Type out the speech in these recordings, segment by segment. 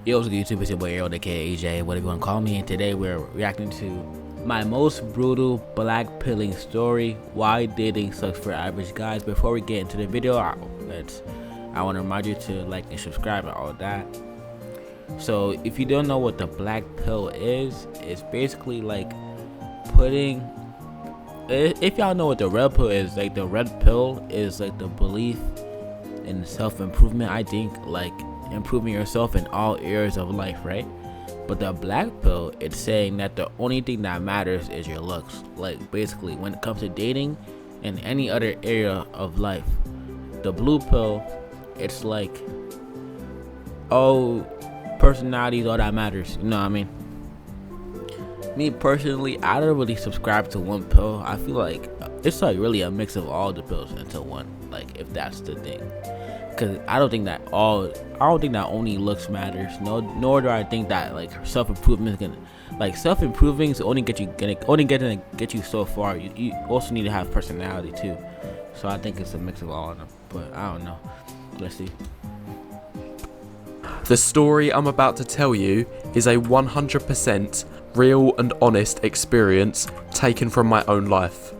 Yo, what's good YouTube? It's your boy Arrow, aka AJ, whatever you want to call me. And today we're reacting to my most brutal black pilling story, why dating sucks for average guys. Before we get into the video, I want to remind you to like and subscribe and all that. So if you don't know what the black pill is, it's basically like putting, if y'all know what the red pill is, like the red pill is like the belief in self-improvement. I think like improving yourself in all areas of life, right? But the black pill, it's saying that the only thing that matters is your looks. Like basically when it comes to dating and any other area of life. The blue pill, it's like, oh, personality is all that matters, you know what I mean? Me personally, I don't really subscribe to one pill. I feel like it's like really a mix of all the pills into one, like if that's the thing. Cause I don't think that only looks matters. Nor do I think that like self-improvement is self-improving is only gonna get you so far. You also need to have personality too. So I think it's a mix of all of them. But I don't know. Let's see. The story I'm about to tell you is a 100% real and honest experience taken from my own life.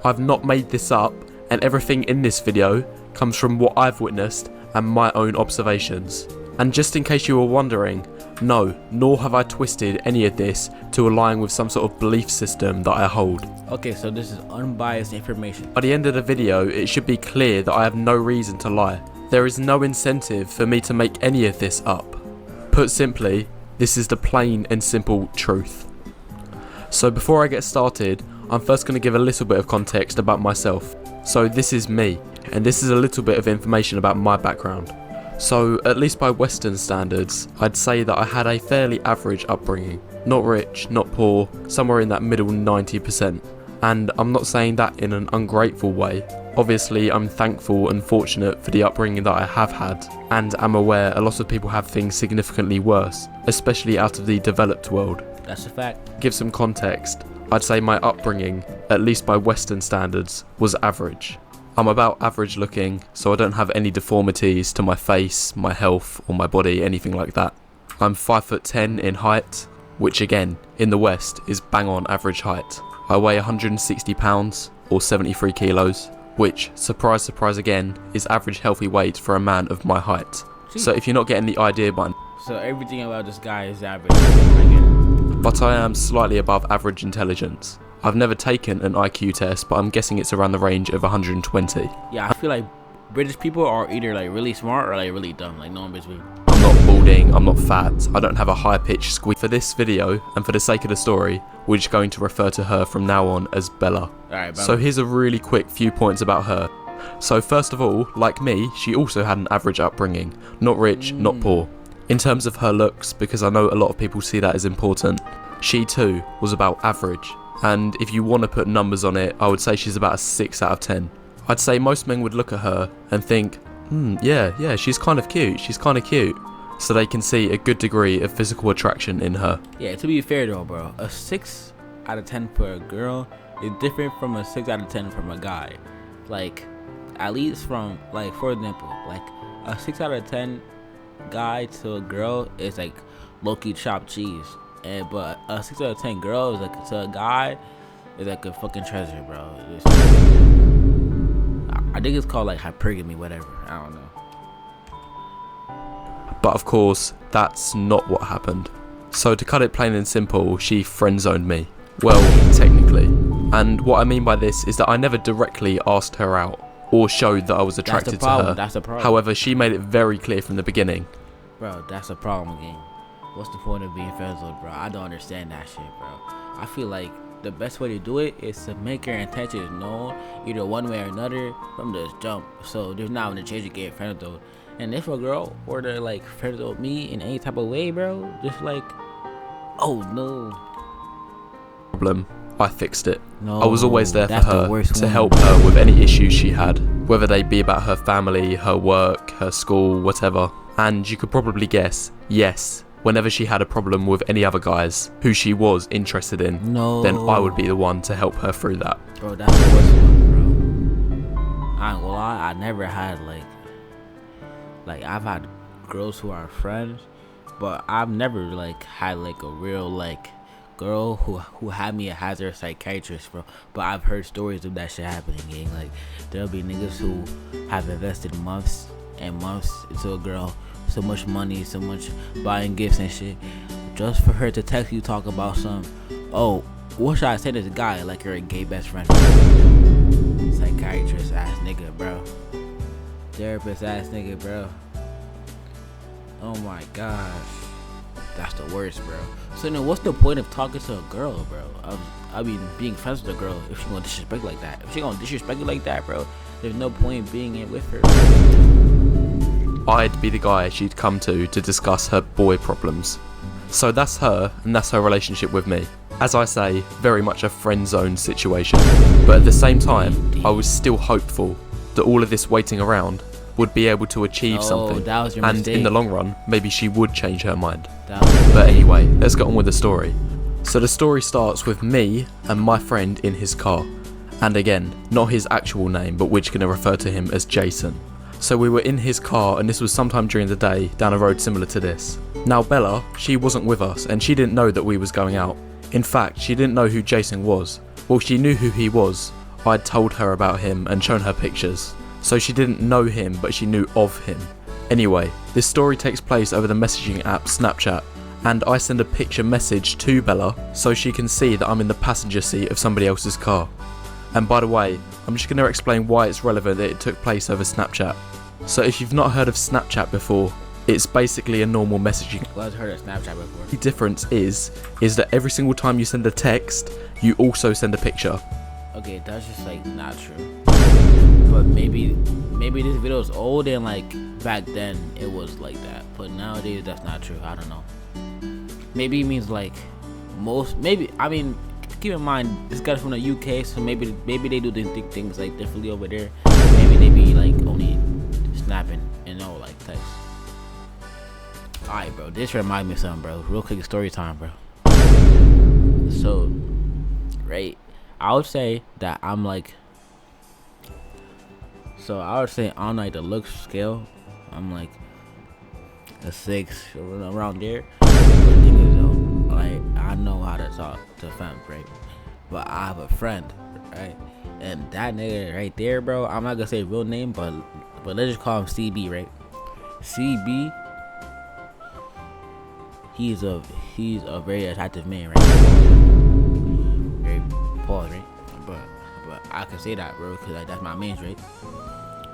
I've not made this up, and everything in this video comes from what I've witnessed and my own observations. And just in case you were wondering, no, nor have I twisted any of this to align with some sort of belief system that I hold. Okay, so this is unbiased information. By the end of the video, it should be clear that I have no reason to lie. There is no incentive for me to make any of this up. Put simply, this is the plain and simple truth. So before I get started, I'm first going to give a little bit of context about myself. So this is me, and this is a little bit of information about my background. So at least by Western standards, I'd say that I had a fairly average upbringing. Not rich, not poor, somewhere in that middle 90%. And I'm not saying that in an ungrateful way. Obviously, I'm thankful and fortunate for the upbringing that I have had, and am aware a lot of people have things significantly worse, especially out of the developed world. That's a fact. Give some context, I'd say my upbringing, at least by Western standards, was average. I'm about average looking, so I don't have any deformities to my face, my health, or my body, anything like that. I'm 5'10" in height, which again, in the West, is bang on average height. I weigh 160 pounds, or 73 kilos, which, surprise surprise again, is average healthy weight for a man of my height. So if you're not getting the idea by now, so everything about this guy is average. I get it. But I am slightly above average intelligence. I've never taken an IQ test, but I'm guessing it's around the range of 120. Yeah, I feel like British people are either like really smart or like really dumb, like no one between. I'm not balding, I'm not fat, I don't have a high-pitched squeak. For this video, and for the sake of the story, we're just going to refer to her from now on as Bella. Alright, so here's a really quick few points about her. So first of all, like me, she also had an average upbringing. Not rich, not poor. In terms of her looks, because I know a lot of people see that as important, she too was about average. And if you want to put numbers on it, I would say she's about a 6 out of 10. I'd say most men would look at her and think, yeah, she's kind of cute, so they can see a good degree of physical attraction in her. Yeah, to be fair though, bro, a 6 out of 10 for a girl is different from a 6 out of 10 from a guy. Like, at least from, like, for example, like a 6 out of 10 guy to a girl is like low-key chopped cheese. But a 6 out of 10 girl is like, to a guy, is like a fucking treasure, bro. I think it's called like hypergamy, whatever. I don't know. But of course, that's not what happened. So to cut it plain and simple, she friend-zoned me. Well, technically. And what I mean by this is that I never directly asked her out or showed that I was attracted to her. That's the problem. However, she made it very clear from the beginning. Bro, that's the problem again. What's the point of being friend-zoned, bro? I don't understand that shit, bro. I feel like the best way to do it is to make your intentions known, either one way or another, from the jump. So there's not going to change to get friend-zoned. And if a girl were to like friend-zone me in any type of way, bro, just like, oh no. Problem. I fixed it. No, I was always there for her to one. help her with any issues she had, whether they be about her family, her work, her school, whatever. And you could probably guess, yes, whenever she had a problem with any other guys who she was interested in, then I would be the one to help her through that. Bro, that's the worst one, bro. I ain't gonna lie, I never had like I've had girls who are friends but I've never like had like a real like girl who had me as her psychiatrist, bro. But I've heard stories of that shit happening, gang. Like there'll be niggas who have invested months and months into a girl, so much money, so much buying gifts and shit, just for her to text you talk about some, oh, what should I say to this guy? Like you're a gay best friend. Psychiatrist ass nigga, bro. Therapist ass nigga, bro. Oh my gosh, that's the worst, bro. So then what's the point of talking to a girl, bro? I mean, being friends with a girl if she gonna disrespect like that. If she gonna disrespect you like that, bro, there's no point being in with her. I'd be the guy she'd come to discuss her boy problems. So that's her, and that's her relationship with me. As I say, very much a friend zone situation. But at the same time, I was still hopeful that all of this waiting around would be able to achieve something, that was your and mistake. in the long run, maybe she would change her mind. But anyway, let's get on with the story. So the story starts with me and my friend in his car, and again, not his actual name, but we're just going to refer to him as Jason. So we were in his car, and this was sometime during the day, down a road similar to this. Now Bella, she wasn't with us, and she didn't know that we was going out. In fact, she didn't know who Jason was. Well, she knew who he was. I'd told her about him and shown her pictures. So she didn't know him, but she knew of him. Anyway, this story takes place over the messaging app Snapchat, and I send a picture message to Bella so she can see that I'm in the passenger seat of somebody else's car. And by the way, I'm just going to explain why it's relevant that it took place over Snapchat. So if you've not heard of Snapchat before, it's basically a normal messaging. Well, I've heard of Snapchat before. The difference is that every single time you send a text, you also send a picture. Okay, that's just like not true. But maybe this video is old and like back then it was like that. But nowadays that's not true. I don't know. Maybe it means like most. Maybe I mean keep in mind this guy's from the UK, so maybe they do things like differently over there. Maybe they be like only snapping and no like text. Alright, bro. This reminds me of something, bro. Real quick story time, bro. So, right, I would say that I'm like. So I would say on like the looks scale, I'm like a 6 around there. But the thing is though, like I know how to talk to femmes, right? But I have a friend, right? And that nigga right there, bro. I'm not gonna say real name, but let's just call him CB, right? CB. He's a very attractive man, right? Very pause, right? But I can say that, bro, because like that's my man's, right?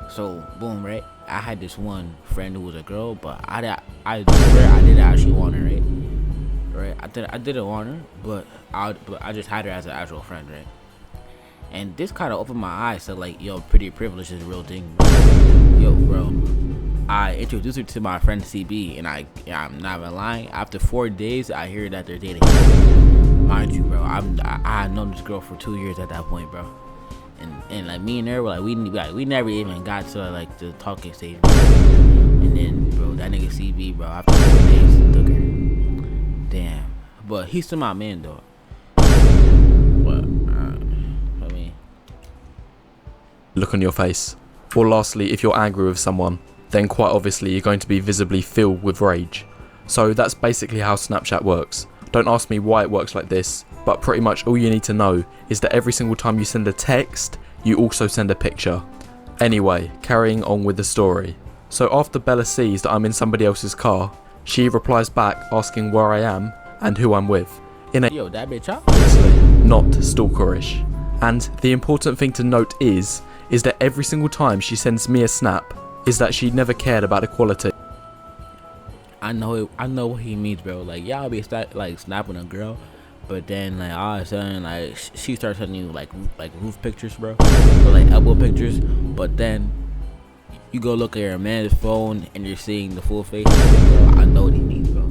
So boom, right? I had this one friend who was a girl, but I swear I didn't actually want her, right? Right? I didn't want her, but I just had her as an actual friend, right? And this kind of opened my eyes to like, yo, pretty privilege is a real thing, bro. Yo, bro. I introduced her to my friend CB, and I'm not even lying. After 4 days, I hear that they're dating. Mind you, bro, I had known this girl for 2 years at that point, bro. And like me and her were like we never even got to like the talking stage. And then, bro, that nigga CB, bro, after 4 days, took her. Damn. But he's still my man, though. But I mean, Look on your face. Or lastly, if you're angry with someone, then quite obviously you're going to be visibly filled with rage. So that's basically how Snapchat works. Don't ask me why it works like this, but pretty much all you need to know is that every single time you send a text, you also send a picture. Anyway, carrying on with the story. So after Bella sees that I'm in somebody else's car, she replies back asking where I am and who I'm with. In a yo, that bitch up. obviously not stalkerish. And the important thing to note is that every single time she sends me a snap, is that she never cared about equality. I know what he means, bro. Like y'all be like snapping a girl, but then like all of a sudden like she starts sending you like roof pictures, bro, or like elbow pictures. But then you go look at your man's phone and you're seeing the full face. Bro, I know what he means, bro.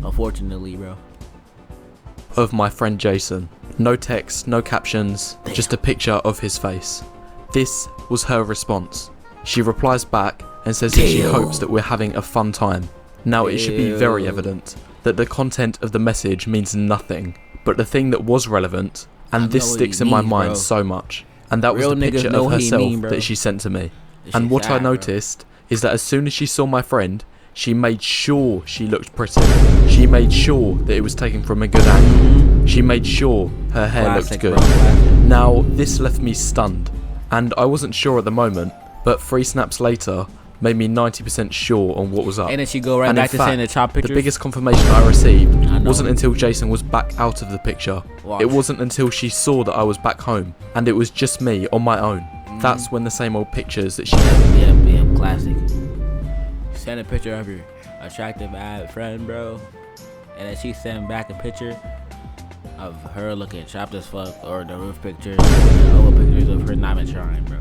Unfortunately, bro. Of my friend Jason. No text, no captions, just a picture of his face. This was her response. She replies back and says that she hopes that we're having a fun time. Now it should be very evident that the content of the message means nothing, but the thing that was relevant, and this sticks in my mind so much, and that was the picture of herself that she sent to me. And what I noticed is that as soon as she saw my friend, She made sure she looked pretty. She made sure that it was taken from a good angle. She made sure her hair looked good. Now, this left me stunned, and I wasn't sure at the moment, but 3 snaps later made me 90% sure on what was up. And then she go right back to saying the chop pictures. The biggest confirmation I received wasn't until Jason was back out of the picture. It wasn't until she saw that I was back home, and it was just me on my own. That's when the same old pictures that she yeah, classic. Send a picture of your attractive friend, bro, and then she sent back a picture of her looking chopped as fuck, or the roof pictures, or the pictures of her not even trying, bro.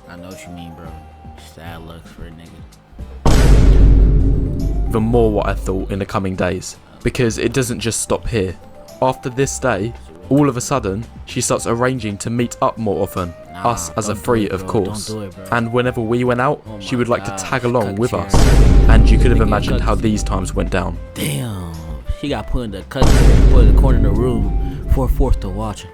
I know what you mean, bro. Sad looks for a nigga. even more what I thought in the coming days, because it doesn't just stop here. After this day, all of a sudden, she starts arranging to meet up more often, us as a free of course, and whenever we went out, she would like to tag along with us, and you could have imagined how these times went down. Damn, she got put in the cut chair, put in the corner of the room, forced to watch her.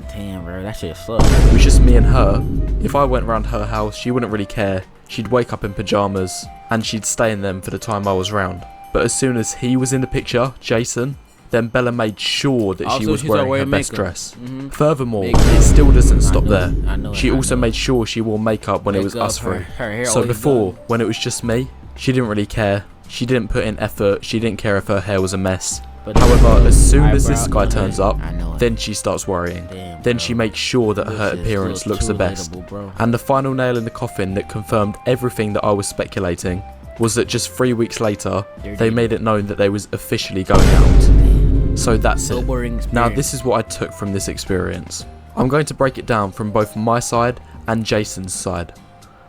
Damn, bro, that shit sucks. It was just me and her. If I went round her house, she wouldn't really care. She'd wake up in pyjamas, and she'd stay in them for the time I was round. But as soon as he was in the picture, Jason, then Bella made sure that she was wearing her best dress. Furthermore, it still doesn't stop there. She also made sure she wore makeup when it was us three. So before, when it was just me, she didn't really care. She didn't put in effort. She didn't care if her hair was a mess. However, as soon as this guy turns up, then she starts worrying. Then she makes sure that her appearance looks the best. And the final nail in the coffin that confirmed everything that I was speculating was that just 3 weeks later, they made it known that they was officially going out. So that's it. Now this is what I took from this experience. I'm going to break it down from both my side and Jason's side.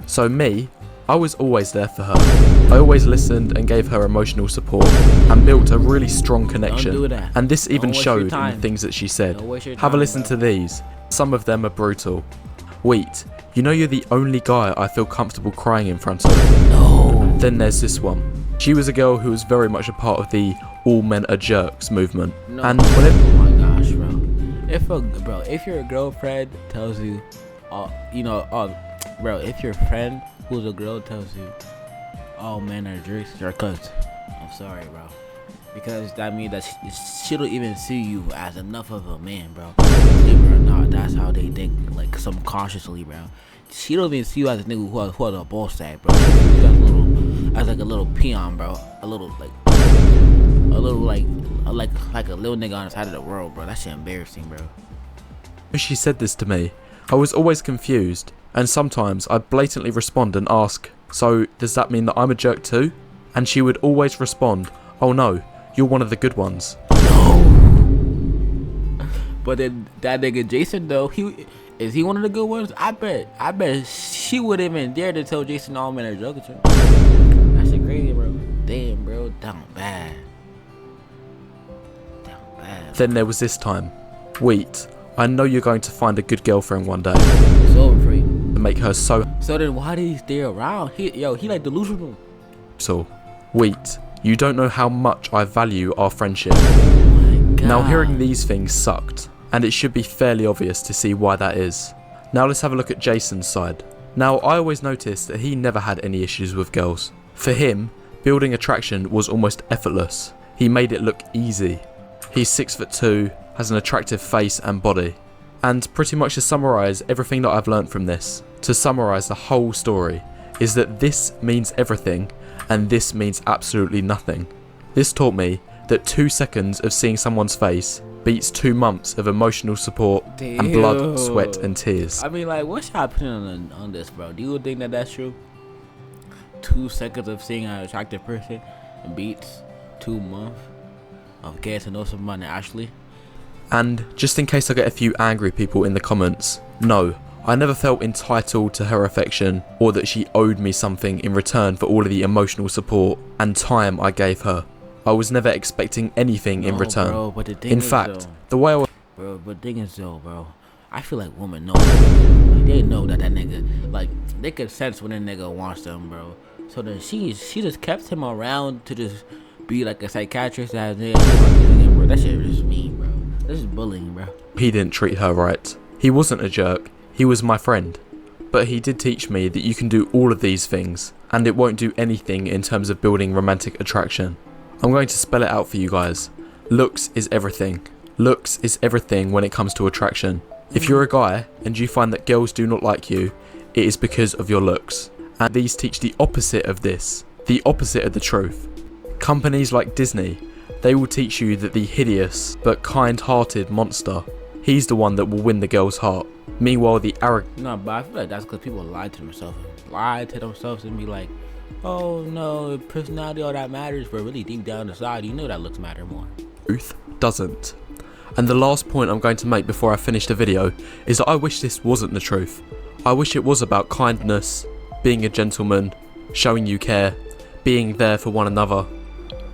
So me, I was always there for her. I always listened and gave her emotional support and built a really strong connection. And this even showed in the things that she said. Have a listen to these. Some of them are brutal. Wait, you know you're the only guy I feel comfortable crying in front of? No. Then there's this one. She was a girl who was very much a part of the all men are jerks movement. No. And whenever, oh my gosh, bro. If your girlfriend tells you, bro, if your friend who's a girl tells you all men are jerks, you're cooked. I'm sorry, bro, because that means that she don't even see you as enough of a man, bro. Believe it or not, that's how they think, like subconsciously, bro. She don't even see you as a nigga who has a ball sack, bro. She sees you as like a little peon, bro. A little like a little nigga on the side of the world, bro. That shit embarrassing, bro. When she said this to me, I was always confused, and sometimes I'd blatantly respond and ask, so does that mean that I'm a jerk too? And she would always respond, oh no, you're one of the good ones. No. But then that nigga Jason though, is he one of the good ones? I bet she wouldn't even dare to tell Jason all men are jerks. That shit crazy, bro. Damn, bro, down bad. Then there was this time. Wait, I know you're going to find a good girlfriend one day. So free. To make her so. So then why did he stay around? He like delusional. So, wait, you don't know how much I value our friendship. Oh my God. Now hearing these things sucked, and it should be fairly obvious to see why that is. Now let's have a look at Jason's side. Now I always noticed that he never had any issues with girls. For him, building attraction was almost effortless. He made it look easy. He's 6'2", has an attractive face and body. And pretty much to summarise everything that I've learnt from this, to summarise the whole story, is that this means everything and this means absolutely nothing. This taught me that 2 seconds of seeing someone's face beats 2 months of emotional support and blood, sweat and tears. I mean, like, what's your opinion on this, bro? Do you think that that's true? 2 seconds of seeing an attractive person beats 2 months of getting to know somebody actually? And just in case I get a few angry people in the comments, no, I never felt entitled to her affection or that she owed me something in return for all of the emotional support and time I gave her. I was never expecting anything in return. Bro, but the thing in is, fact, though, the way I was... Bro, but the thing is though, bro, I feel like women know. Like, they know that nigga, like, they can sense when a nigga wants them, bro. So then she just kept him around to just be like a psychiatrist that bro. That shit is mean, bro. This is bullying, bro. He didn't treat her right. He wasn't a jerk. He was my friend. But he did teach me that you can do all of these things, and it won't do anything in terms of building romantic attraction. I'm going to spell it out for you guys. Looks is everything. Looks is everything when it comes to attraction. If you're a guy and you find that girls do not like you, it is because of your looks. And these teach the opposite of this, the opposite of the truth. Companies like Disney, they will teach you that the hideous but kind-hearted monster, he's the one that will win the girl's heart. Meanwhile, the arrogant... No, but I feel like that's because people lie to themselves and be like, oh no, personality, all that matters, but really deep down inside, you know that looks matter more. Truth doesn't. And the last point I'm going to make before I finish the video is that I wish this wasn't the truth. I wish it was about kindness, being a gentleman, showing you care, being there for one another.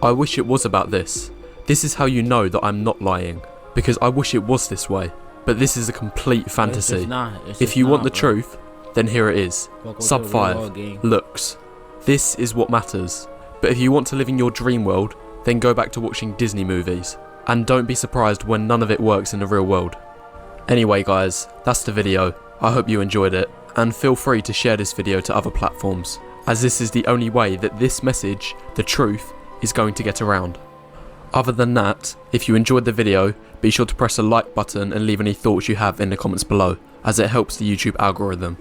I wish it was about this. This is how you know that I'm not lying, because I wish it was this way. But this is a complete fantasy. It's not. If you want the truth, then here it is. Welcome Sub to the real 5, game. looks. This is what matters. But if you want to live in your dream world, then go back to watching Disney movies. And don't be surprised when none of it works in the real world. Anyway guys, that's the video. I hope you enjoyed it. And feel free to share this video to other platforms, as this is the only way that this message, the truth, is going to get around. Other than that, if you enjoyed the video, be sure to press the like button and leave any thoughts you have in the comments below, as it helps the YouTube algorithm.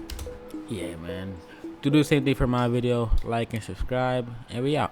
Yeah, man. Do the same thing for my video. Like and subscribe, and we out.